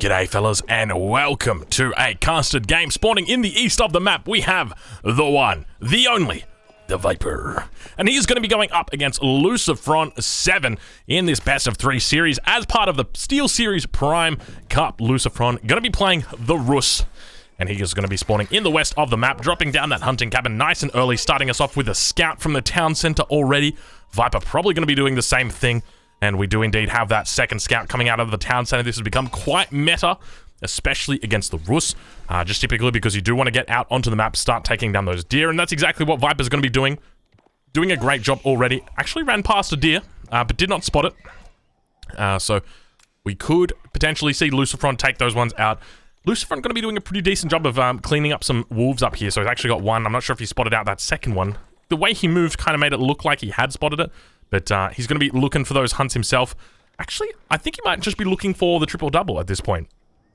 G'day fellas, and welcome to a casted game spawning in the east of the map. We have the one, the only, TheViper. And he's going to be going up against Lucifron 7 in this best of 3 series as part of the Steel Series Prime Cup. Lucifron going to be playing the Rus. And he is going to be spawning in the west of the map, dropping down that hunting cabin nice and early, starting us off with a scout from the town center already. Viper probably going to be doing the same thing. And we do indeed have that second scout coming out of the town center. This has become quite meta, especially against the Rus. Just typically because you do want to get out onto the map, start taking down those deer. And that's exactly what Viper's going to be doing. Doing a great job already. Actually ran past a deer, but did not spot it. So we could potentially see Lucifron take those ones out. Lucifron going to be doing a pretty decent job of cleaning up some wolves up here. So he's actually got one. I'm not sure if he spotted out that second one. The way he moved kind of made it look like he had spotted it. But he's going to be looking for those hunts himself. Actually, I think he might just be looking for the triple-double at this point.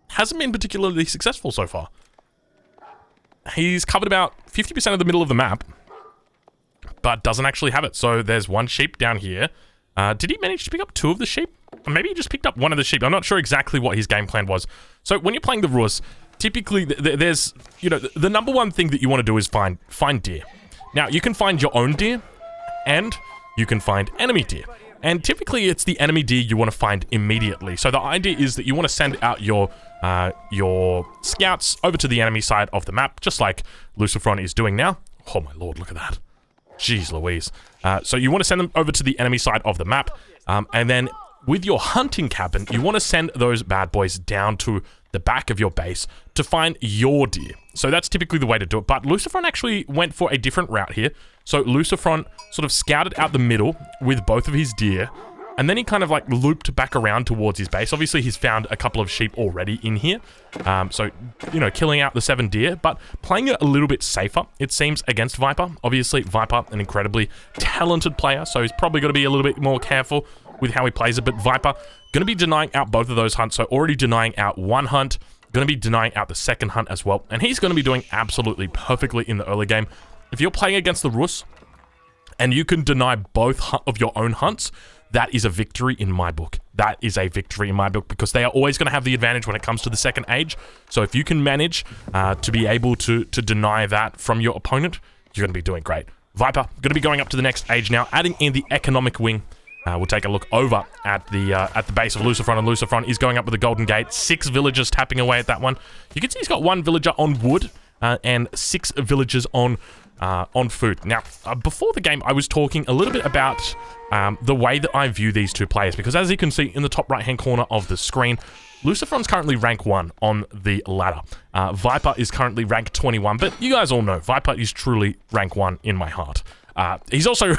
Hasn't been particularly successful so far. He's covered about 50% of the middle of the map, but doesn't actually have it. So there's one sheep down here. Did he manage to pick up 2 of the sheep? Or maybe he just picked up 1 of the sheep. I'm not sure exactly what his game plan was. So when you're playing the Rus, typically there's, you know, the number one thing that you want to do is find deer. Now, you can find your own deer, and you can find enemy deer. And typically it's the enemy deer you want to find immediately. So the idea is that you want to send out your scouts over to the enemy side of the map, just like Lucifron is doing now. Oh my lord, look at that. Jeez Louise. So you want to send them over to the enemy side of the map, and then with your hunting cabin, you want to send those bad boys down to the back of your base to find your deer. So that's typically the way to do it. But Lucifron actually went for a different route here. So Lucifron sort of scouted out the middle with both of his deer, and then he kind of like looped back around towards his base. Obviously, he's found a couple of sheep already in here. So, you know, killing out the 7 deer, but playing it a little bit safer, it seems, against Viper. Obviously, Viper, an incredibly talented player, so he's probably going to be a little bit more careful with how he plays it. But Viper, going to be denying out both of those hunts. So already denying out one hunt, going to be denying out the second hunt as well. And he's going to be doing absolutely perfectly in the early game. If you're playing against the Rus, and you can deny both of your own hunts, that is a victory in my book. That is a victory in my book, because they are always going to have the advantage when it comes to the second age. So if you can manage to be able to deny that from your opponent, you're going to be doing great. Viper, going to be going up to the next age now, adding in the economic wing. We'll take a look over at the base of Lucifron, and Lucifron is going up with the Golden Gate. 6 villagers tapping away at that one. You can see he's got 1 villager on wood and 6 villagers on food. Now, before the game, I was talking a little bit about the way that I view these two players, because as you can see in the top right-hand corner of the screen, Lucifron's currently rank 1 on the ladder. Viper is currently rank 21, but you guys all know Viper is truly rank 1 in my heart. He's also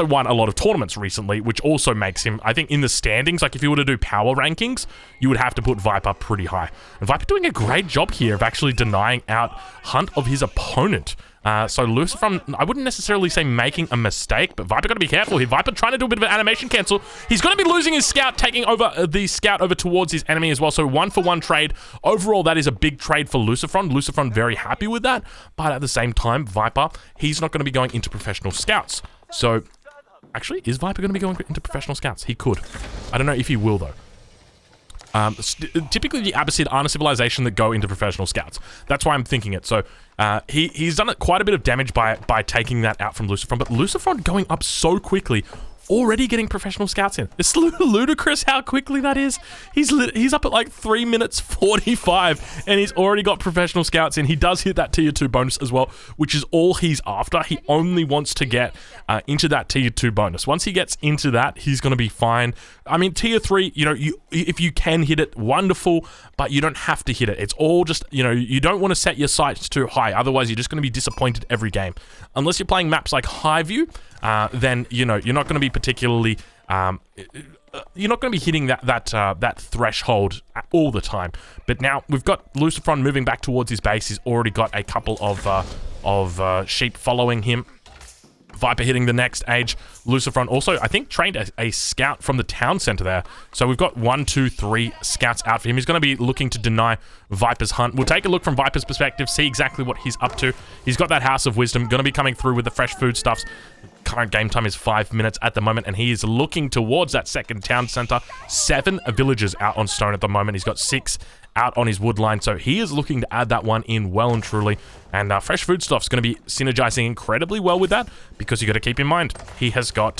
won a lot of tournaments recently, which also makes him, I think, in the standings, like if you were to do power rankings, you would have to put Viper pretty high. And Viper doing a great job here of actually denying out hunt of his opponent. So Lucifron, I wouldn't necessarily say making a mistake, but Viper got to be careful here. Viper trying to do a bit of an animation cancel. He's going to be losing his scout, taking over the scout over towards his enemy as well. So 1-for-1 trade. Overall, that is a big trade for Lucifron. Lucifron very happy with that, but at the same time, Viper, he's not going to be going into professional scouts. So actually, is Viper going to be going into professional scouts? He could. I don't know if he will though. Typically the Abbasid aren't a civilization that go into professional scouts. That's why I'm thinking it. So he's done quite a bit of damage by taking that out from Lucifron, but Lucifron going up so quickly, already getting professional scouts in. It's ludicrous how quickly that is. He's up at like 3 minutes 45 and he's already got professional scouts in. He does hit that tier 2 bonus as well, which is all he's after. He only wants to get into that tier 2 bonus. Once he gets into that, he's going to be fine. I mean, tier 3, you know, if you can hit it, wonderful, but you don't have to hit it. It's all just, you know, you don't want to set your sights too high. Otherwise, you're just going to be disappointed every game. Unless you're playing maps like Highview, then, you know, you're not going to be particularly, you're not going to be hitting that threshold all the time. But now we've got Lucifron moving back towards his base. He's already got a couple of sheep following him. Viper hitting the next age. Lucifron also, I think, trained a scout from the town center there. So we've got 1, 2, 3 scouts out for him. He's going to be looking to deny Viper's hunt. We'll take a look from Viper's perspective, see exactly what he's up to. He's got that House of Wisdom, going to be coming through with the fresh foodstuffs. current game time is 5 minutes at the moment, and he is looking towards that second town center. 7 villagers out on stone at the moment. He's got 6 out on his wood line, so he is looking to add that one in well and truly. And fresh foodstuff's going to be synergizing incredibly well with that, because you got to keep in mind he's got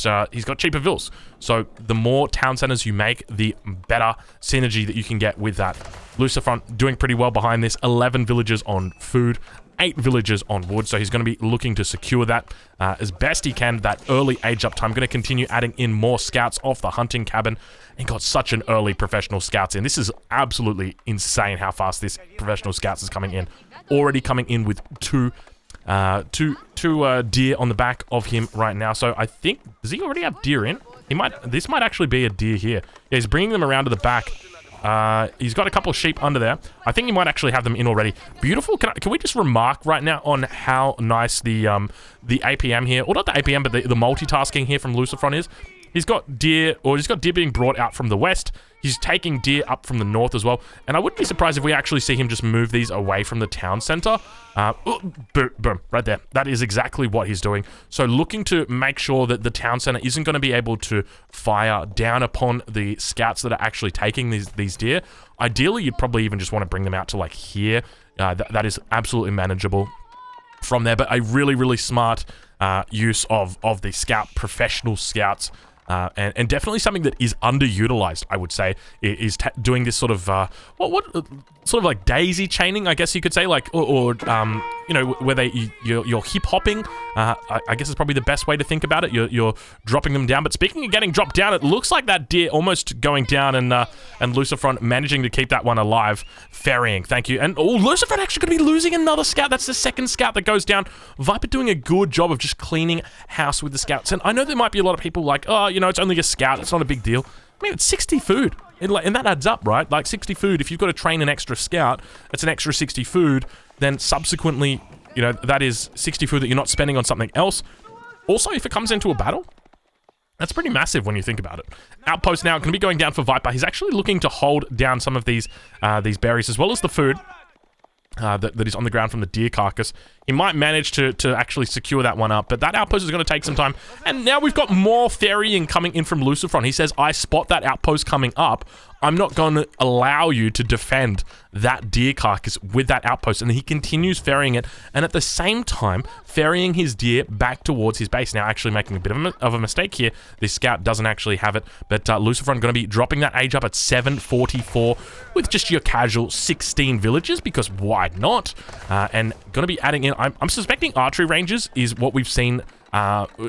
cheaper vills. So the more town centers you make, the better synergy that you can get with that. Lucifront doing pretty well behind this. 11 villagers on food, 8 villagers on wood, so he's going to be looking to secure that as best he can. That early age up time, going to continue adding in more scouts off the hunting cabin. And got such an early professional scouts in. This is absolutely insane how fast this professional scouts is coming in. Already coming in with two deer on the back of him right now. So I think, does he already have deer in? This might actually be a deer here. Yeah, he's bringing them around to the back. He's got a couple of sheep under there. I think he might actually have them in already. Beautiful. Can we just remark right now on how nice the APM here, or not the APM, but the multitasking here from Lucifront is? He's got deer being brought out from the west. He's taking deer up from the north as well. And I wouldn't be surprised if we actually see him just move these away from the town center. Boom, right there. That is exactly what he's doing. So looking to make sure that the town center isn't going to be able to fire down upon the scouts that are actually taking these deer. Ideally, you'd probably even just want to bring them out to like here. That is absolutely manageable from there. But a really, really smart use of the professional scouts. And definitely something that is underutilized, I would say, is doing this sort of sort of like daisy chaining, I guess you could say, like, or you know, where you're hip hopping. I guess is probably the best way to think about it. You're dropping them down. But speaking of getting dropped down, it looks like that deer almost going down, and Lucifront managing to keep that one alive. Ferrying, thank you. And Lucifront actually going to be losing another scout. That's the second scout that goes down. Viper doing a good job of just cleaning house with the scouts. And I know there might be a lot of people like, oh, you know, it's only a scout. It's not a big deal. I mean, it's 60 food. And that adds up, right? Like 60 food. If you've got to train an extra scout, it's an extra 60 food. Then subsequently, you know, that is 60 food that you're not spending on something else. Also, if it comes into a battle, that's pretty massive when you think about it. Outpost now going to be going down for Viper. He's actually looking to hold down some of these berries as well as the food that is on the ground from the deer carcass. He might manage to actually secure that one up, but that outpost is going to take some time. And now we've got more ferrying coming in from Lucifront. He says, I spot that outpost coming up. I'm not going to allow you to defend that deer carcass with that outpost. And he continues ferrying it, and at the same time, ferrying his deer back towards his base. Now, actually making a bit of a mistake here. This scout doesn't actually have it, but Lucifront going to be dropping that age up at 744 with just your casual 16 villagers, because why not? And going to be adding in, I'm suspecting archery ranges is what we've seen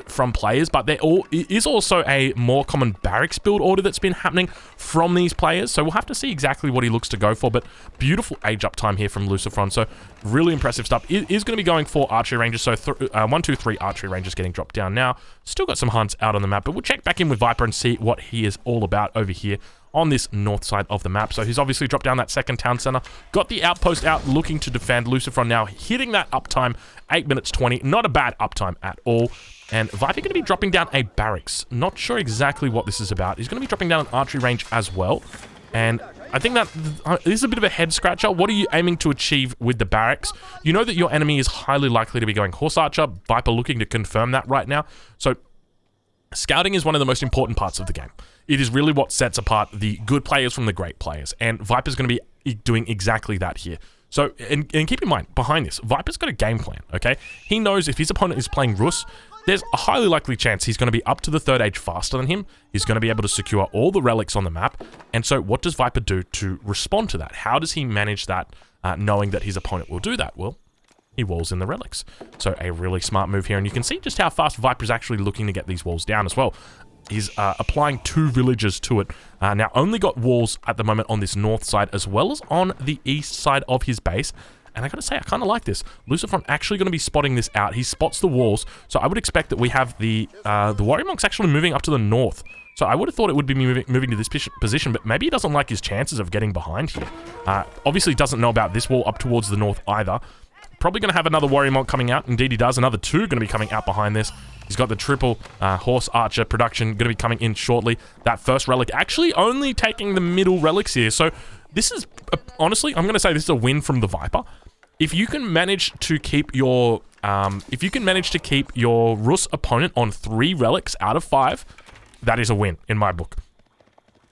from players, but there is also a more common barracks build order that's been happening from these players, so we'll have to see exactly what he looks to go for. But beautiful age up time here from Lucifront, so really impressive stuff. It is going to be going for archery ranges, so 1, 2, 3 archery ranges getting dropped down now. Still got some hunts out on the map, but we'll check back in with Viper and see what he is all about over here on this north side of the map. So he's obviously dropped down that second town center, got the outpost out looking to defend. Lucifront now hitting that uptime, 8 minutes 20, not a bad uptime at all. And Viper going to be dropping down a barracks. Not sure exactly what this is about. He's going to be dropping down an archery range as well. And I think that this is a bit of a head scratcher. What are you aiming to achieve with the barracks? You know that your enemy is highly likely to be going horse archer. Viper looking to confirm that right now. So scouting is one of the most important parts of the game. It is really what sets apart the good players from the great players. And Viper's going to be doing exactly that here. So, and keep in mind, behind this, Viper's got a game plan, okay? He knows if his opponent is playing Rus, there's a highly likely chance he's going to be up to the third age faster than him. He's going to be able to secure all the relics on the map. And so what does Viper do to respond to that? How does he manage that, knowing that his opponent will do that? Well, he walls in the relics. So a really smart move here. And you can see just how fast Viper's actually looking to get these walls down as well. He's applying 2 villagers to it. Now, only got walls at the moment on this north side as well as on the east side of his base. And I gotta say, I kind of like this. Lucifront actually going to be spotting this out. He spots the walls. So I would expect that we have the warrior monks actually moving up to the north. So I would have thought it would be moving to this position, but maybe he doesn't like his chances of getting behind here. Obviously doesn't know about this wall up towards the north either. Probably going to have another warrior monk coming out. Indeed he does. Another 2 going to be coming out behind this. He's got the triple horse archer production going to be coming in shortly. That first relic actually only taking the middle relics here. So this is, honestly, I'm going to say this is a win from the Viper. if you can manage to keep your Rus opponent on 3 relics out of 5, that is a win in my book.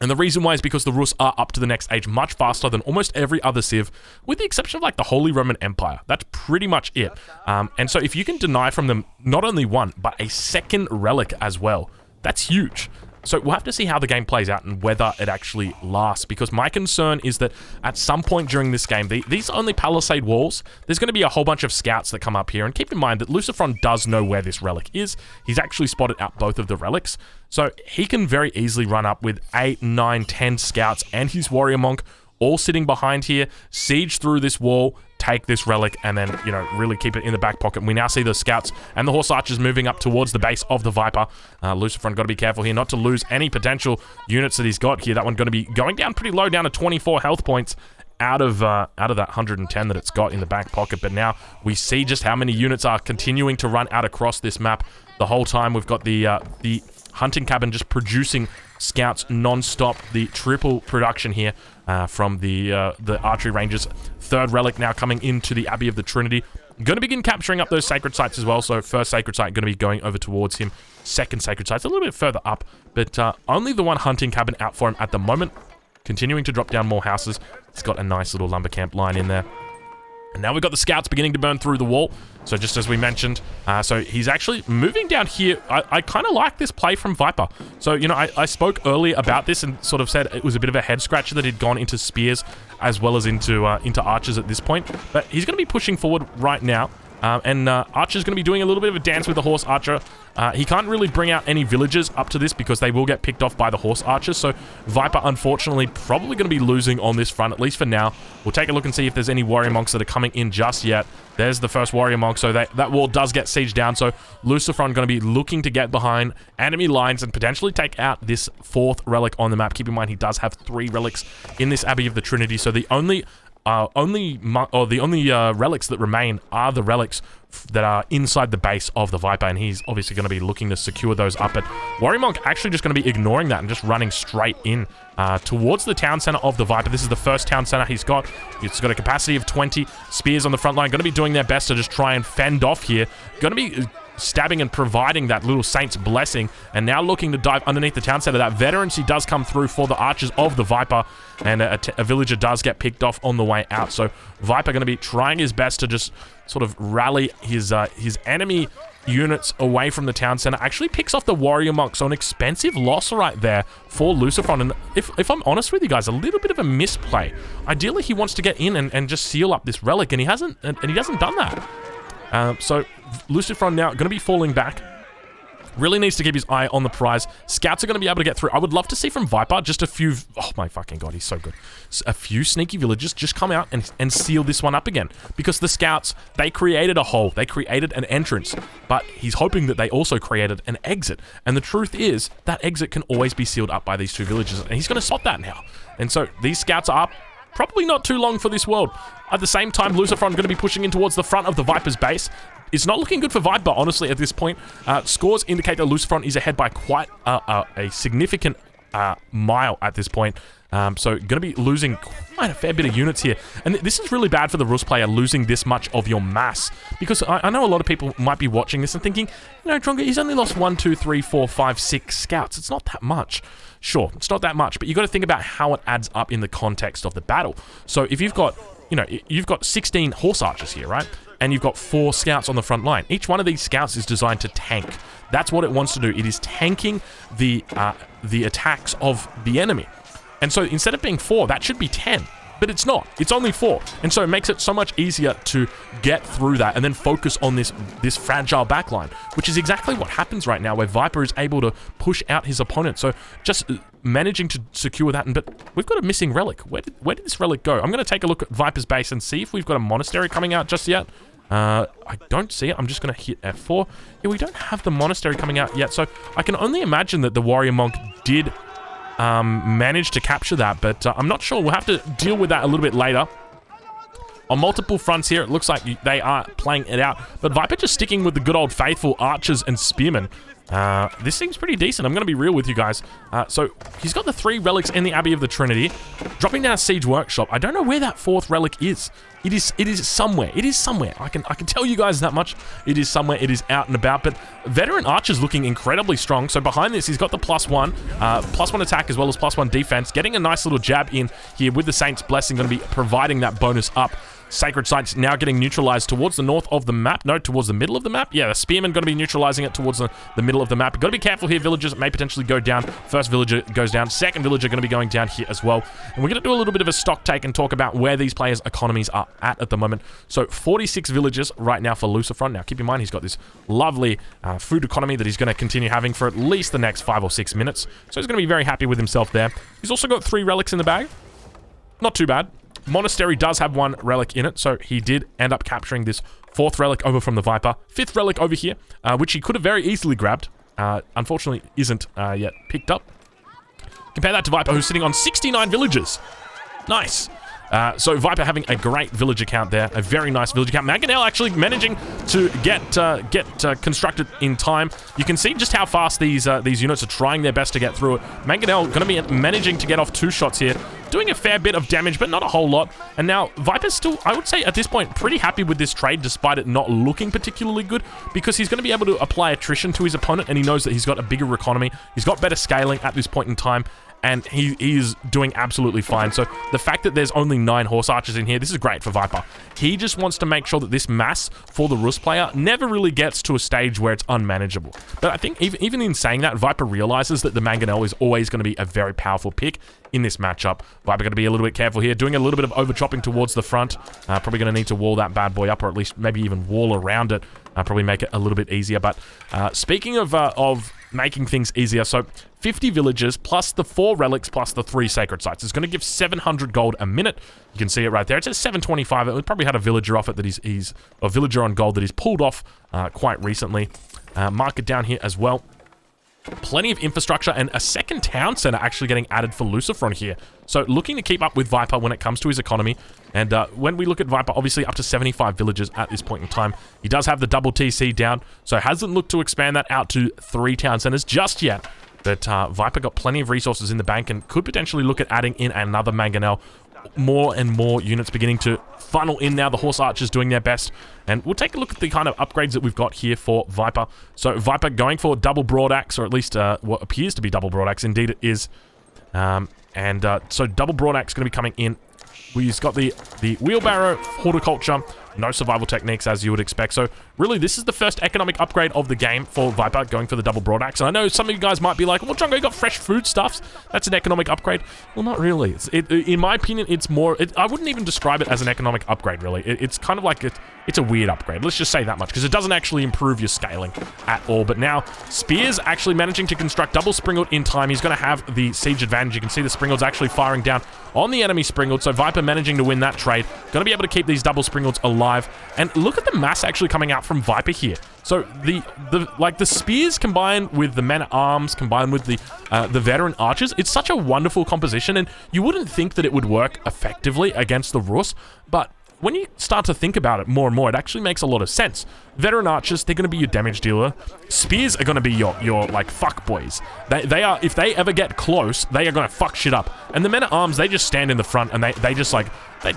And the reason why is because the Rus are up to the next age much faster than almost every other civ, with the exception of like the Holy Roman Empire. That's pretty much it. And so if you can deny from them not only 1, but a 2nd relic as well, that's huge. So we'll have to see how the game plays out and whether it actually lasts, because my concern is that at some point during this game, these are only palisade walls. There's going to be a whole bunch of scouts that come up here, and keep in mind that Lucifron does know where this relic is. He's actually spotted out both of the relics, so he can very easily run up with 8, 9, 10 scouts and his warrior monk all sitting behind here, siege through this wall, take this relic, and then, you know, really keep it in the back pocket. And we now see the scouts and the horse archers moving up towards the base of the Viper. Lucifron got to be careful here not to lose any potential units that he's got here. That one going to be going down pretty low, down to 24 health points out of that 110 that it's got in the back pocket. But now we see just how many units are continuing to run out across this map. The whole time we've got the hunting cabin just producing scouts non-stop. The triple production here from the archery rangers. 3rd relic now coming into the Abbey of the Trinity. Going to begin capturing up those sacred sites as well. So 1st sacred site going to be going over towards him. 2nd sacred site's a little bit further up, but only the 1 hunting cabin out for him at the moment. Continuing to drop down more houses. He's got a nice little lumber camp line in there. And now we've got the scouts beginning to burn through the wall. So just as we mentioned, so he's actually moving down here. I kind of like this play from Viper. So, you know, I spoke earlier about this and sort of said it was a bit of a head scratcher that he'd gone into spears as well as into archers at this point. But he's going to be pushing forward right now. And Archer's going to be doing a little bit of a dance with the horse archer. He can't really bring out any villagers up to this because they will get picked off by the horse archers. So Viper, unfortunately, probably going to be losing on this front, at least for now. We'll take a look and see if there's any warrior monks that are coming in just yet. There's the first warrior monk, so that wall does get sieged down. So Lucifron going to be looking to get behind enemy lines and potentially take out this 4th relic on the map. Keep in mind, he does have 3 relics in this Abbey of the Trinity. So the only relics that remain are the relics that are inside the base of the Viper, and he's obviously going to be looking to secure those up. But Warrior Monk actually just going to be ignoring that and just running straight in towards the town center of the Viper. This is the first town center he's got. It's got a capacity of 20 spears on the front line. Going to be doing their best to just try and fend off here. Going to be stabbing and providing that little Saint's blessing, and now looking to dive underneath the town center. That veterancy does come through for the archers of the Viper, and a villager does get picked off on the way out. So Viper going to be trying his best to just sort of rally his enemy units away from the town center. Actually picks off the warrior monk, so an expensive loss right there for Lucifron. And if I'm honest with you guys, a little bit of a misplay. Ideally he wants to get in and just seal up this relic, and he hasn't done that. So Lucifron now going to be falling back. Really needs to keep his eye on the prize. Scouts are going to be able to get through. I would love to see from Viper just a few... Oh my fucking god, he's so good. A few sneaky villagers just come out and seal this one up again. Because the scouts, they created a hole. They created an entrance. But he's hoping that they also created an exit. And the truth is, that exit can always be sealed up by these 2 villagers. And he's going to spot that now. And so these scouts are up. Probably not too long for this world. At the same time, Lucifron going to be pushing in towards the front of the Viper's base. It's not looking good for Viper, honestly, at this point. Scores indicate that Lucifron is ahead by quite a significant mile at this point. So going to be losing quite a fair bit of units here. And this is really bad for the Rus player, losing this much of your mass. Because I know a lot of people might be watching this and thinking, you know, Dronga, he's only lost 1, 2, 3, 4, 5, 6 scouts. It's not that much. Sure, it's not that much, but you got to think about how it adds up in the context of the battle. So if you've got, you know, you've got 16 horse archers here, right? And you've got 4 scouts on the front line. Each one of these scouts is designed to tank. That's what it wants to do. It is tanking the attacks of the enemy. And so instead of being 4, that should be 10. But it's not. It's only 4. And so it makes it so much easier to get through that and then focus on this fragile backline, which is exactly what happens right now, where Viper is able to push out his opponent. So just managing to secure that. But we've got a missing relic. Where did this relic go? I'm going to take a look at Viper's base and see if we've got a monastery coming out just yet. I don't see it. I'm just going to hit F4. Yeah, we don't have the monastery coming out yet. So I can only imagine that the warrior monk did managed to capture that, but I'm not sure. We'll have to deal with that a little bit later. On multiple fronts here, it looks like they are playing it out, but Viper just sticking with the good old faithful archers and spearmen. This seems pretty decent. I'm going to be real with you guys. So he's got the 3 relics in the Abbey of the Trinity. Dropping down a Siege Workshop. I don't know where that 4th relic is. It is somewhere. It is somewhere. I can tell you guys that much. It is somewhere. It is out and about. But Veteran Archer's looking incredibly strong. So behind this, he's got the +1 attack as well as +1 defense. Getting a nice little jab in here with the Saint's Blessing. Going to be providing that bonus up. Sacred Sight's now getting neutralized towards the north of the map. No, towards the middle of the map. Yeah, the Spearman going to be neutralizing it towards the middle of the map. Got to be careful here, villagers. It may potentially go down. First villager goes down. Second villager going to be going down here as well. And we're going to do a little bit of a stock take and talk about where these players' economies are at the moment. So 46 villagers right now for Lucifron. Now, keep in mind, he's got this lovely food economy that he's going to continue having for at least the next 5 or 6 minutes. So he's going to be very happy with himself there. He's also got 3 relics in the bag. Not too bad. Monastery does have 1 relic in it, so he did end up capturing this 4th relic over from the Viper. 5th relic over here, which he could have very easily grabbed. Unfortunately, isn't yet picked up. Compare that to Viper, who's sitting on 69 villagers. Nice. So Viper having a great villager count there, a very nice villager count. Mangonel actually managing to get constructed in time. You can see just how fast these units are trying their best to get through it. Mangonel going to be managing to get off 2 shots here, doing a fair bit of damage, but not a whole lot. And now Viper's still, I would say at this point, pretty happy with this trade, despite it not looking particularly good, because he's going to be able to apply attrition to his opponent, and he knows that he's got a bigger economy. He's got better scaling at this point in time. And he is doing absolutely fine. So the fact that there's only 9 horse archers in here, this is great for Viper. He just wants to make sure that this mass for the Rus player never really gets to a stage where it's unmanageable. But I think even in saying that, Viper realizes that the Mangonel is always going to be a very powerful pick in this matchup. Viper going to be a little bit careful here, doing a little bit of over-chopping towards the front. Probably going to need to wall that bad boy up, or at least maybe even wall around it. Probably make it a little bit easier. But speaking of making things easier, so 50 villagers plus the 4 relics plus the 3 sacred sites is going to give 700 gold a minute. You can see it right there. It says 725. It probably had a villager off it that he's a villager on gold that he's pulled off quite recently. Mark it down here as well. Plenty of infrastructure and a second town center actually getting added for Lucifron here. So looking to keep up with Viper when it comes to his economy. And when we look at Viper, obviously up to 75 villagers at this point in time. He does have the double TC down, so hasn't looked to expand that out to 3 town centers just yet. But Viper got plenty of resources in the bank and could potentially look at adding in another Mangonel. More and more units beginning to funnel in now. The horse archers doing their best. And we'll take a look at the kind of upgrades that we've got here for Viper. So Viper going for double broadaxe, or at least what appears to be double broadaxe. Indeed it is. So double broadaxe going to be coming in. We've got the wheelbarrow, horticulture, no survival techniques as you would expect. So really, this is the first economic upgrade of the game for Viper, going for the double broadaxe. And I know some of you guys might be like, well, Drongo, you got fresh foodstuffs. That's an economic upgrade. Well, not really. In my opinion, it's more... I wouldn't even describe it as an economic upgrade, really. It's kind of like... It's a weird upgrade. Let's just say that much, because it doesn't actually improve your scaling at all. But now, Spear's actually managing to construct double Springald in time. He's going to have the siege advantage. You can see the Springalds actually firing down on the enemy Springald. So Viper managing to win that trade. Going to be able to keep these double Springalds alive. And look at the mass actually coming out from Viper here. So the spears combined with the men-at-arms, combined with the veteran archers, it's such a wonderful composition, and you wouldn't think that it would work effectively against the Rus, but when you start to think about it more and more, it actually makes a lot of sense. Veteran archers, they're going to be your damage dealer. Spears are going to be your like fuck boys. They are, if they ever get close, they are going to fuck shit up. And the men-at-arms, they just stand in the front and they just like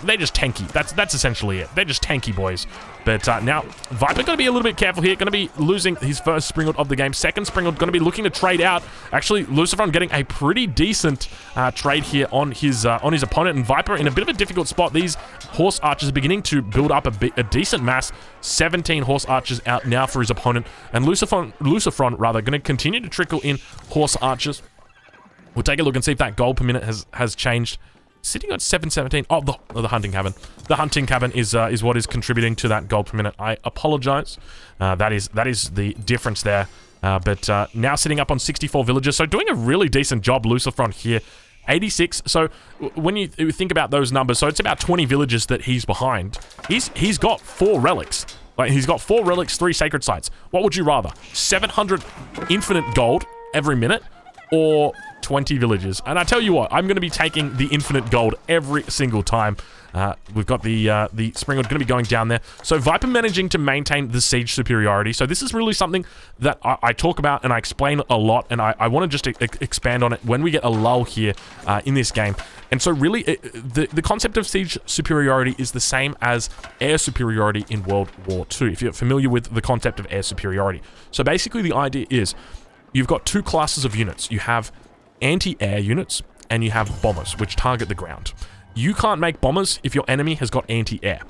they just tanky. That's essentially it. They're just tanky boys. But now Viper going to be a little bit careful here. Going to be losing his first Springald of the game. Second Springald going to be looking to trade out. Actually, Lucifron getting a pretty decent trade here on his opponent, and Viper in a bit of a difficult spot. These horse archers are beginning to build up a decent mass. 17 horse archers out now for his opponent, and Lucifron rather going to continue to trickle in horse archers. We'll take a look and see if that gold per minute has changed. Sitting on 717. Oh, the hunting cabin. The hunting cabin is what is contributing to that gold per minute. I apologize. That is the difference there. But now sitting up on 64 villagers. So doing a really decent job, Lucifron here. 86. So when you think about those numbers, so it's about 20 villages that he's behind. He's got 4 relics. Like, he's got 4 relics, 3 sacred sites. What would you rather? 700 infinite gold every minute, or 20 villages. And I tell you what, I'm going to be taking the infinite gold every single time. We've got the Springwood going to be going down there. So Viper managing to maintain the siege superiority. So this is really something that I talk about and I explain a lot, and I want to just expand on it when we get a lull here in this game. And so really, the concept of siege superiority is the same as air superiority in World War II, if you're familiar with the concept of air superiority. So basically the idea is you've got two classes of units. You have anti-air units and you have bombers, which target the ground. You can't make bombers if your enemy has got anti-air.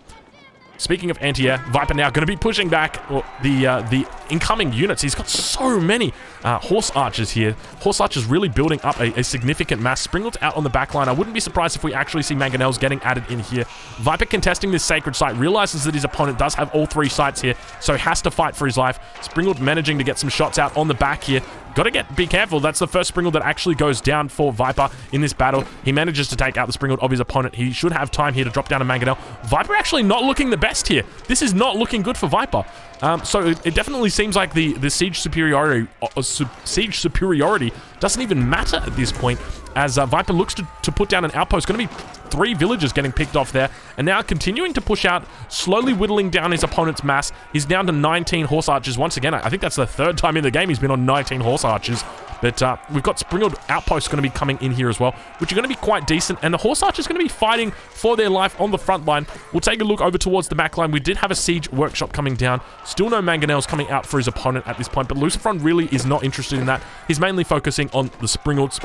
Speaking of anti-air, Viper now going to be pushing back the incoming units. He's got so many horse archers here. Horse archers really building up a significant mass. Springald's out on the back line. I wouldn't be surprised if we actually see mangonels getting added in here. Viper contesting this sacred site, realizes that his opponent does have all three sites here, so has to fight for his life. Springald managing to get some shots out on the back here. Got to be careful. That's the first Springald that actually goes down for Viper in this battle. He manages to take out the Springald of his opponent. He should have time here to drop down a mangonel. Viper actually not looking the best here. This is not looking good for Viper. So it definitely seems like the siege superiority doesn't even matter at this point, as Viper looks to put down an outpost. Going to be 3 villagers getting picked off there, and now continuing to push out, slowly whittling down his opponent's mass. He's down to 19 horse archers once again. I think that's the third time in the game he's been on 19 horse archers. But we've got Springald outposts going to be coming in here as well, which are going to be quite decent. And the horse archers going to be fighting for their life on the front line. We'll take a look over towards the back line. We did have a siege workshop coming down. Still no mangonels coming out for his opponent at this point. But Lucifron really is not interested in that. He's mainly focusing on the Springalds.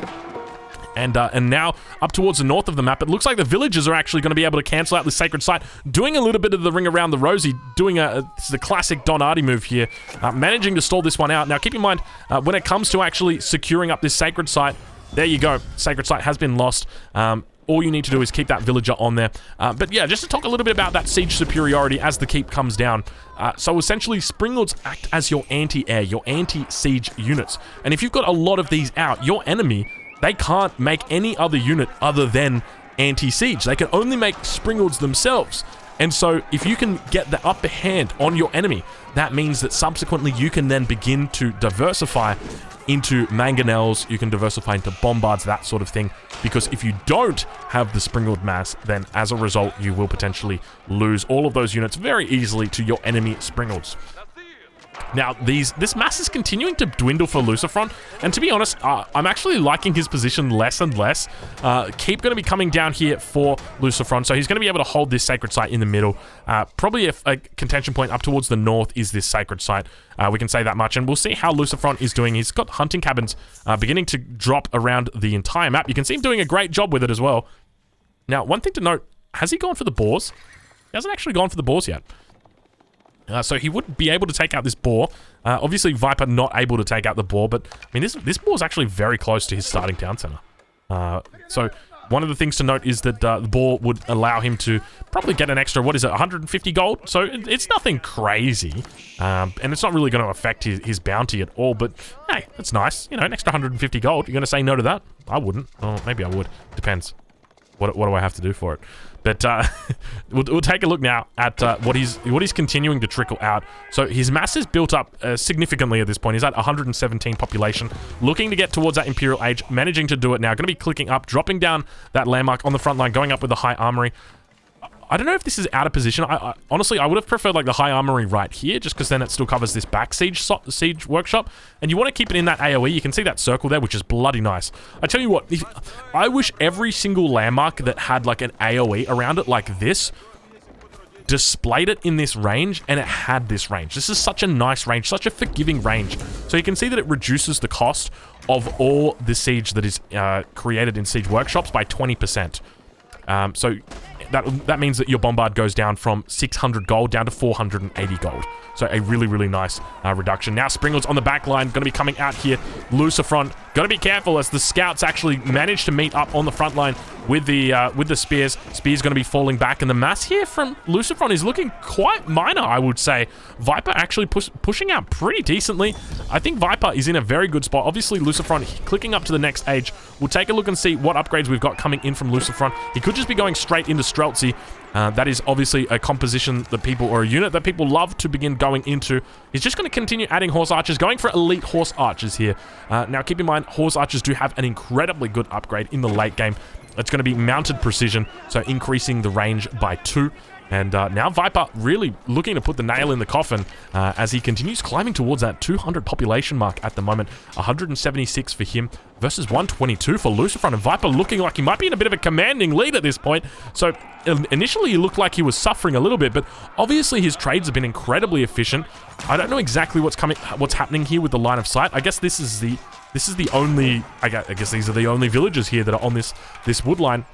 And now up towards the north of the map, it looks like the villagers are actually going to be able to cancel out the sacred site, doing a little bit of the ring around the rosy, doing this is the classic Don Artie move here, managing to stall this one out. Now keep in mind, when it comes to actually securing up this sacred site, there you go, sacred site has been lost. All you need to do is keep that villager on there. But yeah, just to talk a little bit about that siege superiority as the keep comes down. So essentially, Springalds act as your anti-air, your anti-siege units. And if you've got a lot of these out, your enemy, they can't make any other unit other than anti-siege. They can only make Springalds themselves. And so if you can get the upper hand on your enemy, that means that subsequently you can then begin to diversify into mangonels, you can diversify into bombards, that sort of thing. Because if you don't have the Springald mass, then as a result, you will potentially lose all of those units very easily to your enemy Springalds. Now, this mass is continuing to dwindle for Lucifron, and to be honest, I'm actually liking his position less and less. Keep going to be coming down here for Lucifron, so he's going to be able to hold this sacred site in the middle. Probably a contention point up towards the north is this sacred site. We can say that much, and we'll see how Lucifron is doing. He's got hunting cabins beginning to drop around the entire map. You can see him doing a great job with it as well. Now, one thing to note, has he gone for the boars? He hasn't actually gone for the boars yet. So he would be able to take out this boar. Obviously, Viper not able to take out the boar, but I mean, this boar is actually very close to his starting town center. So one of the things to note is that the boar would allow him to probably get an extra, what is it, 150 gold? So it's nothing crazy, and it's not really going to affect his bounty at all, but hey, that's nice. You know, an extra 150 gold. You're going to say no to that? I wouldn't. Oh, maybe I would. Depends. What do I have to do for it? But we'll take a look now at what he's continuing to trickle out. So his mass is built up significantly at this point. He's at 117 population, looking to get towards that Imperial Age, managing to do it now. Going to be clicking up, dropping down that landmark on the front line, going up with the high armory. I don't know if this is out of position. Honestly, I would have preferred like the high armory right here, just because then it still covers this back siege workshop. And you want to keep it in that AoE. You can see that circle there, which is bloody nice. I tell you what, I wish every single landmark that had like an AoE around it like this displayed it in this range, and it had this range. This is such a nice range, such a forgiving range. So you can see that it reduces the cost of all the siege that is created in siege workshops by 20%. So that means that your bombard goes down from 600 gold down to 480 gold. So a really, really nice reduction. Now Springalds on the back line, going to be coming out here. Lucifron, got to be careful as the scouts actually manage to meet up on the front line with the spears. Spears going to be falling back, and the mass here from Lucifron is looking quite minor, I would say. Viper actually pushing out pretty decently. I think Viper is in a very good spot. Obviously, Lucifron clicking up to the next age. We'll take a look and see what upgrades we've got coming in from Lucifron. He could just be going straight into Streltsy. That is obviously a composition that people, or a unit that people love to begin going into. He's just going to continue adding horse archers, going for elite horse archers here. Now, keep in mind, frontline horse archers do have an incredibly good upgrade in the late game. It's going to be mounted precision, so increasing the range by 2. And now Viper really looking to put the nail in the coffin as he continues climbing towards that 200 population mark at the moment. 176 for him versus 122 for Lucifron. And Viper looking like he might be in a bit of a commanding lead at this point. So initially he looked like he was suffering a little bit, but obviously his trades have been incredibly efficient. I don't know exactly what's happening here with the line of sight. I guess this is the only, I guess these are the only villagers here that are on this wood line.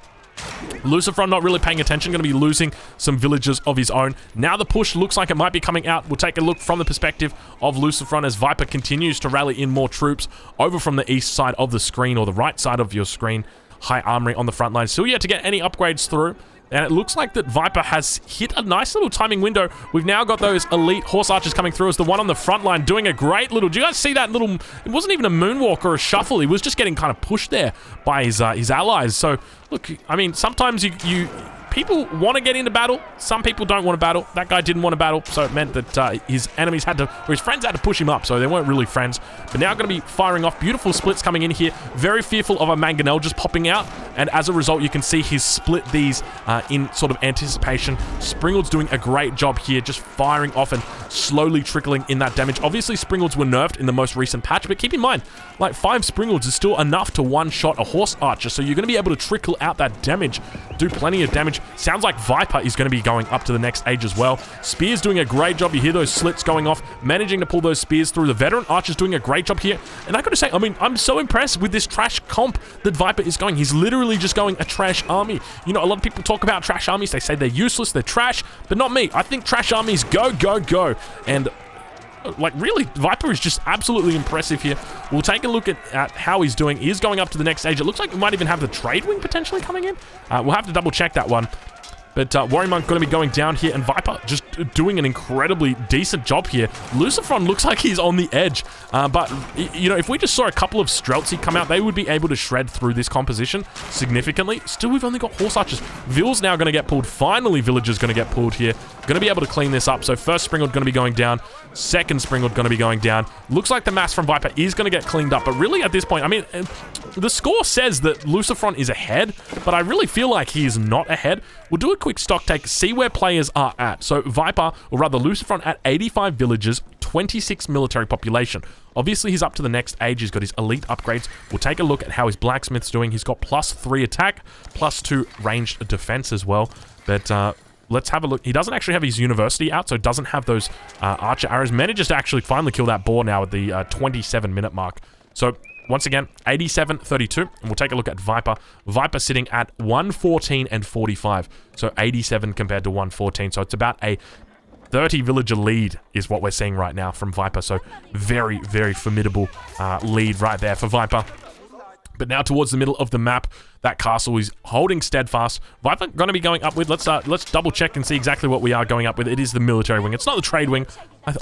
Lucifron not really paying attention, going to be losing some villagers of his own. Now the push looks like it might be coming out. We'll take a look from the perspective of Lucifron as Viper continues to rally in more troops over from the east side of the screen, or the right side of your screen. High armory on the front line. Still yet to get any upgrades through. And it looks like that Viper has hit a nice little timing window. We've now got those elite horse archers coming through as the one on the front line doing a great little... Do you guys see that little... It wasn't even a moonwalk or a shuffle. He was just getting kind of pushed there by his allies. So, look, I mean, sometimes people want to get into battle. Some people don't want to battle. That guy didn't want to battle, so it meant that his enemies had to, or his friends had to push him up, so they weren't really friends. But now going to be firing off beautiful splits coming in here. Very fearful of a mangonel just popping out, and as a result, you can see he's split these in sort of anticipation. Springald's doing a great job here, just firing off and slowly trickling in that damage. Obviously, Springalds were nerfed in the most recent patch, but keep in mind, like 5 Springalds is still enough to one-shot a horse archer, so you're going to be able to trickle out that damage, do plenty of damage. Sounds like Viper is going to be going up to the next age as well. Spears doing a great job. You hear those slits going off, managing to pull those spears through. The veteran archer's doing a great job here. And I got to say, I mean, I'm so impressed with this trash comp that Viper is going. He's literally just going a trash army. You know, a lot of people talk about trash armies. They say they're useless, they're trash, but not me. I think trash armies go, go, go. And like, really, Viper is just absolutely impressive here. We'll take a look at how he's doing. He is going up to the next stage. It looks like we might even have the trade wing potentially coming in. We'll have to double check that one. But Warrior Monk going to be going down here, and Viper just doing an incredibly decent job here. Lucifron looks like he's on the edge. But, you know, if we just saw a couple of Streltsy come out, they would be able to shred through this composition significantly. Still, we've only got horse archers. Vill's now going to get pulled. Finally, Villager's going to get pulled here. Going to be able to clean this up. So first Springald going to be going down. Second Springald going to be going down. Looks like the mass from Viper is going to get cleaned up. But really, at this point, I mean, the score says that Lucifron is ahead, but I really feel like he is not ahead. We'll do a quick stock take, see where players are at. So Viper, or rather Lucifron, at 85 villagers, 26 military population. Obviously, he's up to the next age. He's got his elite upgrades. We'll take a look at how his blacksmith's doing. He's got +3 attack, +2 ranged defense as well. But let's have a look. He doesn't actually have his university out, so doesn't have those archer arrows. Manages to actually finally kill that boar now at the 27-minute mark. So once again, 87-32, and we'll take a look at Viper. Viper sitting at 114 and 45, so 87 compared to 114, so it's about a 30 villager lead is what we're seeing right now from Viper, so very, very formidable lead right there for Viper. But now towards the middle of the map, that castle is holding steadfast. Viper going to be going up with, let's double check and see exactly what we are going up with. It is the military wing. It's not the trade wing.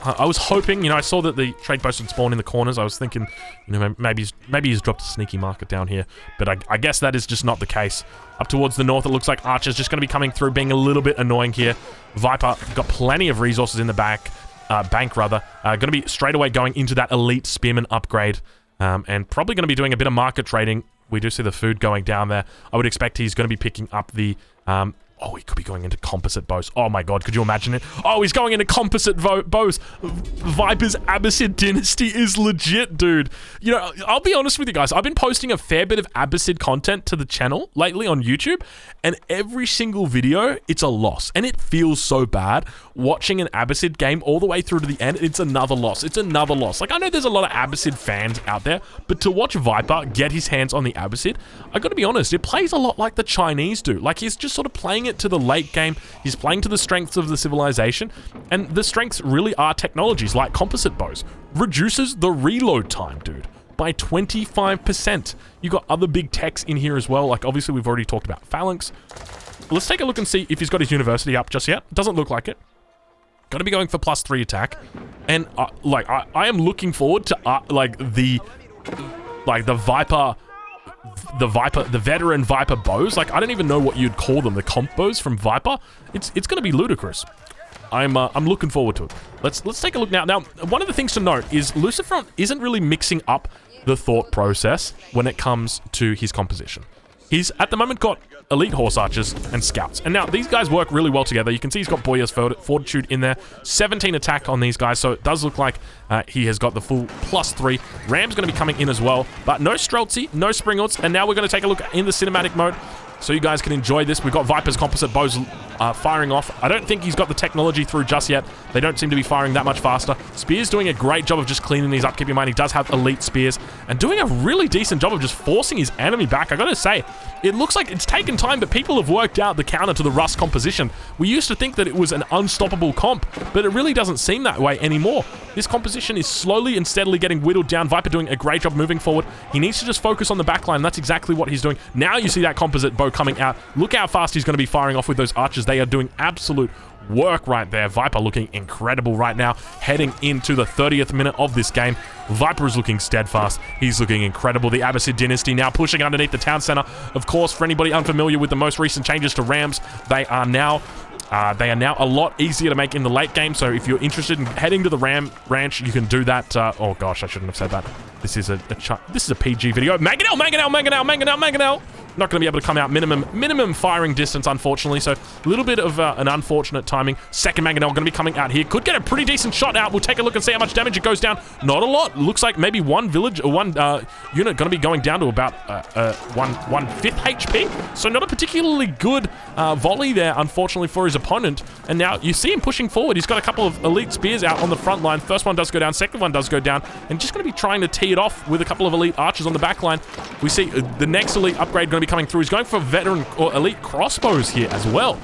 I was hoping, you know, I saw that the trade post would spawn in the corners. I was thinking, you know, maybe he's dropped a sneaky market down here. But I guess that is just not the case. Up towards the north, it looks like Archer's just going to be coming through, being a little bit annoying here. Viper got plenty of resources in the bank rather. Going to be straight away going into that elite spearman upgrade. And probably going to be doing a bit of market trading. We do see the food going down there. I would expect he's going to be picking up the... oh, he could be going into composite bows. Oh my god, could you imagine it? Oh, he's going into composite bows. Viper's Abbasid dynasty is legit, dude. You know, I'll be honest with you guys. I've been posting a fair bit of Abbasid content to the channel lately on YouTube, and every single video, it's a loss. And it feels so bad watching an Abbasid game all the way through to the end. It's another loss. It's another loss. Like, I know there's a lot of Abbasid fans out there, but to watch Viper get his hands on the Abbasid, I gotta be honest, it plays a lot like the Chinese do. Like, he's just sort of playing it to the late game. He's playing to the strengths of the civilization, and the strengths really are technologies like composite bows. Reduces the reload time, dude, by 25%. You got other big techs in here as well. Like, obviously, we've already talked about Phalanx. Let's take a look and see if he's got his university up just yet. Doesn't look like it. Going to be going for +3 attack, and like I am looking forward to the veteran Viper bows. Like, I don't even know what you'd call them. The comp bows from Viper. It's going to be ludicrous. I'm looking forward to it. Let's take a look now. Now, one of the things to note is Lucifron isn't really mixing up the thought process when it comes to his composition. He's, at the moment, got elite horse archers and scouts. And now, these guys work really well together. You can see he's got Boyer's Fortitude in there. 17 attack on these guys, so it does look like he has got the full +3. Ram's going to be coming in as well, but no Streltsy, no Springalds, and now we're going to take a look in the cinematic mode so you guys can enjoy this. We've got Viper's composite bows firing off. I don't think he's got the technology through just yet. They don't seem to be firing that much faster. Spear's doing a great job of just cleaning these up. Keep in mind, he does have elite spears and doing a really decent job of just forcing his enemy back. I gotta say, it looks like it's taken time, but people have worked out the counter to the Rust composition. We used to think that it was an unstoppable comp, but it really doesn't seem that way anymore. This composition is slowly and steadily getting whittled down. Viper doing a great job moving forward. He needs to just focus on the backline. That's exactly what he's doing. Now you see that composite bow coming out. Look how fast he's going to be firing off with those archers. They are doing absolute work right there. Viper looking incredible right now, heading into the 30th minute of this game. Viper is looking steadfast. He's looking incredible. The Abbasid dynasty now pushing underneath the town center. Of course, for anybody unfamiliar with the most recent changes to Rams, they are now a lot easier to make in the late game. So if you're interested in heading to the Ram Ranch, you can do that. Oh gosh, I shouldn't have said that. This is a PG video. Mangonel. Not going to be able to come out minimum firing distance, unfortunately. So a little bit of an unfortunate timing. Second Mangonel going to be coming out here. Could get a pretty decent shot out. We'll take a look and see how much damage it goes down. Not a lot. Looks like maybe one village or one unit going to be going down to about 1/5 HP. So not a particularly good volley there, unfortunately, for his opponent. And now you see him pushing forward. He's got a couple of elite spears out on the front line. First one does go down. Second one does go down. And just going to be trying to tee it off with a couple of elite archers on the back line. We see the next elite upgrade going to be coming through. He's going for veteran or elite crossbows here as well.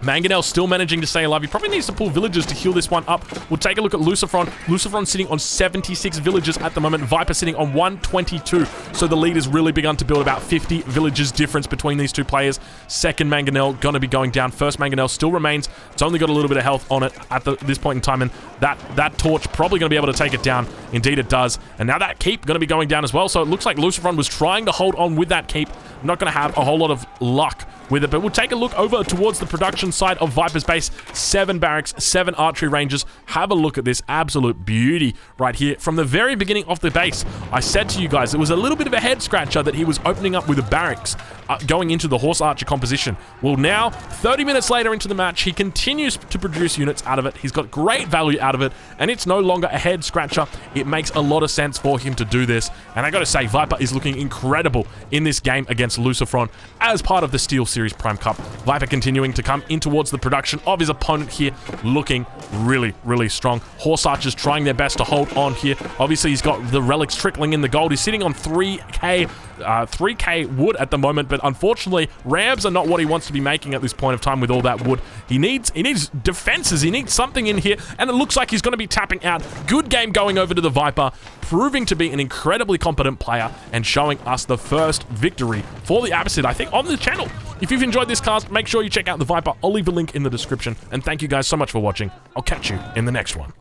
Mangonel still managing to stay alive. He probably needs to pull villagers to heal this one up. We'll take a look at Lucifron. Lucifron sitting on 76 villagers at the moment. Viper sitting on 122. So the lead has really begun to build. About 50 villagers difference between these two players. Second Mangonel going to be going down. First Mangonel still remains. It's only got a little bit of health on it at this point in time, and that torch probably going to be able to take it down. Indeed it does. And now that keep going to be going down as well. So it looks like Lucifron was trying to hold on with that keep. Not going to have a whole lot of luck with it, but we'll take a look over towards the production side of Viper's base. 7 barracks, 7 archery ranges. Have a look at this absolute beauty right here. From the very beginning of the base, I said to you guys, it was a little bit of a head scratcher that he was opening up with the barracks going into the horse archer composition. Well, now, 30 minutes later into the match, he continues to produce units out of it. He's got great value out of it, and it's no longer a head scratcher. It makes a lot of sense for him to do this, and I gotta say, Viper is looking incredible in this game against Lucifron as part of the Steel Series Prime Cup. Viper continuing to come in towards the production of his opponent here, looking really, really strong. Horse archers trying their best to hold on here. Obviously, he's got the relics trickling in the gold. He's sitting on 3k wood at the moment, but unfortunately, Rams are not what he wants to be making at this point of time with all that wood. He needs defenses. He needs something in here, and it looks like he's going to be tapping out. Good game going over to the Viper, proving to be an incredibly competent player and showing us the first victory for the Abbasid, I think, on the channel. If you've enjoyed this cast, make sure you check out the Viper. I'll leave a link in the description, and thank you guys so much for watching. I'll catch you in the next one.